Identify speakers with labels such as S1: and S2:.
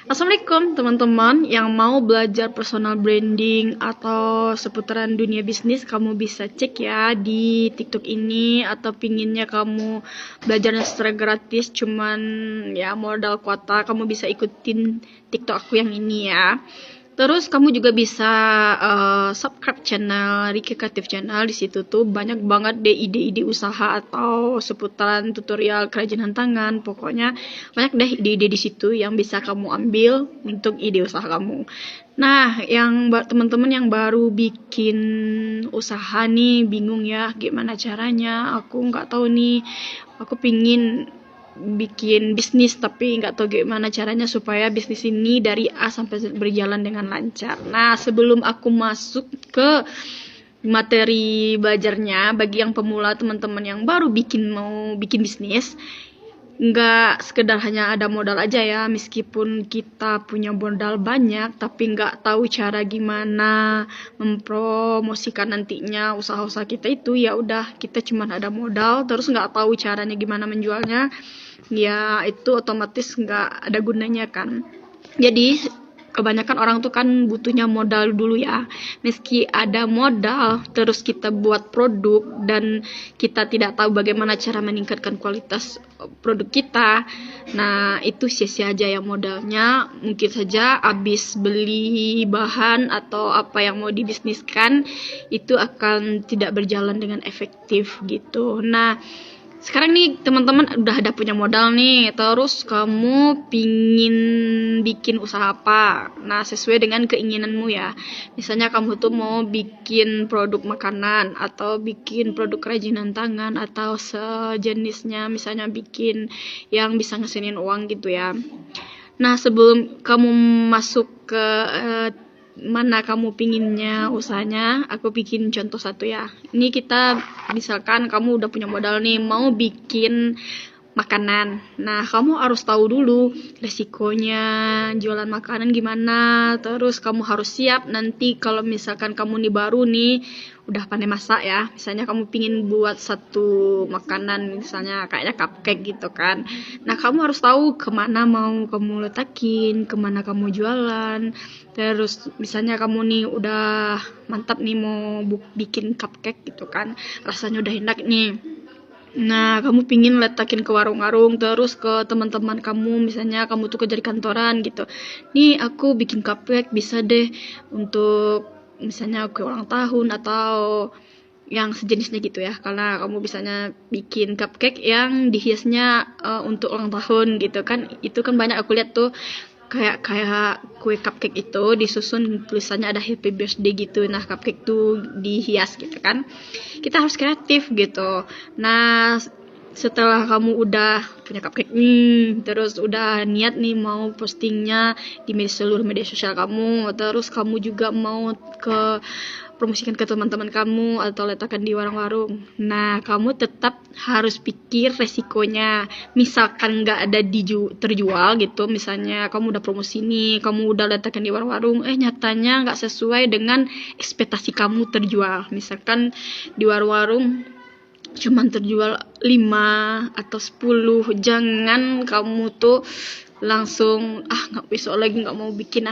S1: Assalamualaikum teman-teman yang mau belajar personal branding atau seputaran dunia bisnis, kamu bisa cek ya di TikTok ini. Atau pinginnya kamu belajarnya secara gratis cuman ya modal kuota, kamu bisa ikutin TikTok aku yang ini ya. Terus kamu juga bisa subscribe channel Riki Kreatif Channel. Di situ tuh banyak banget deh ide-ide usaha atau seputaran tutorial kerajinan tangan. Pokoknya banyak deh ide-ide di situ yang bisa kamu ambil untuk ide usaha kamu. Nah, yang teman-teman yang baru bikin usaha nih bingung ya gimana caranya. Aku nggak tahu nih. Aku pingin bikin bisnis tapi nggak tahu gimana caranya supaya bisnis ini dari A sampai Z berjalan dengan lancar. Nah, sebelum aku masuk ke materi belajarnya, bagi yang pemula, teman-teman yang baru mau bikin bisnis, nggak sekedar hanya ada modal aja ya. Meskipun kita punya modal banyak tapi nggak tahu cara gimana mempromosikan nantinya usaha-usaha kita itu, ya udah kita cuma ada modal terus nggak tahu caranya gimana menjualnya, ya itu otomatis nggak ada gunanya kan. Jadi kebanyakan orang tuh kan butuhnya modal dulu ya. Meski ada modal terus kita buat produk dan kita tidak tahu bagaimana cara meningkatkan kualitas produk kita, nah itu sia-sia aja ya modalnya. Mungkin saja habis beli bahan atau apa yang mau dibisniskan itu akan tidak berjalan dengan efektif gitu. Nah, sekarang nih teman-teman udah ada punya modal nih, terus kamu pingin bikin usaha apa? Nah, sesuai dengan keinginanmu ya. Misalnya kamu tuh mau bikin produk makanan atau bikin produk kerajinan tangan atau sejenisnya, misalnya bikin yang bisa ngesilin uang gitu ya. Nah, sebelum kamu masuk ke mana kamu pinginnya usahanya, aku bikin contoh satu ya. Ini kita misalkan kamu udah punya modal nih mau bikin makanan. Nah, kamu harus tahu dulu resikonya jualan makanan gimana. Terus kamu harus siap nanti kalau misalkan kamu nih baru nih udah pandai masak ya. Misalnya kamu pingin buat satu makanan, misalnya kayaknya cupcake gitu kan. Nah, kamu harus tahu kemana mau kamu letakin, kemana kamu jualan. Terus misalnya kamu nih udah mantap nih mau bikin cupcake gitu kan, rasanya udah enak nih. Nah, kamu pingin letakin ke warung-warung, terus ke teman-teman kamu, misalnya kamu tuh kerja di kantoran gitu. Nih, aku bikin cupcake, bisa deh untuk misalnya kue ulang tahun atau yang sejenisnya gitu ya. Karena kamu misalnya bikin cupcake yang dihiasnya untuk ulang tahun gitu kan. Itu kan banyak aku lihat tuh kayak kue cupcake itu disusun tulisannya ada happy birthday gitu. Nah, cupcake tuh dihias gitu kan. Kita harus kreatif gitu. Nah, setelah kamu udah punya cupcake nih, terus udah niat nih mau postingnya di seluruh media sosial kamu, terus kamu juga mau promosikan ke teman-teman kamu atau letakkan di warung-warung. Nah, kamu tetap harus pikir resikonya. Misalkan nggak ada terjual gitu, misalnya kamu udah promosi nih, kamu udah letakkan di warung-warung, nyatanya nggak sesuai dengan ekspektasi kamu terjual. Misalkan di warung-warung cuman terjual 5 atau 10, jangan kamu tuh langsung nggak, besok lagi nggak mau bikin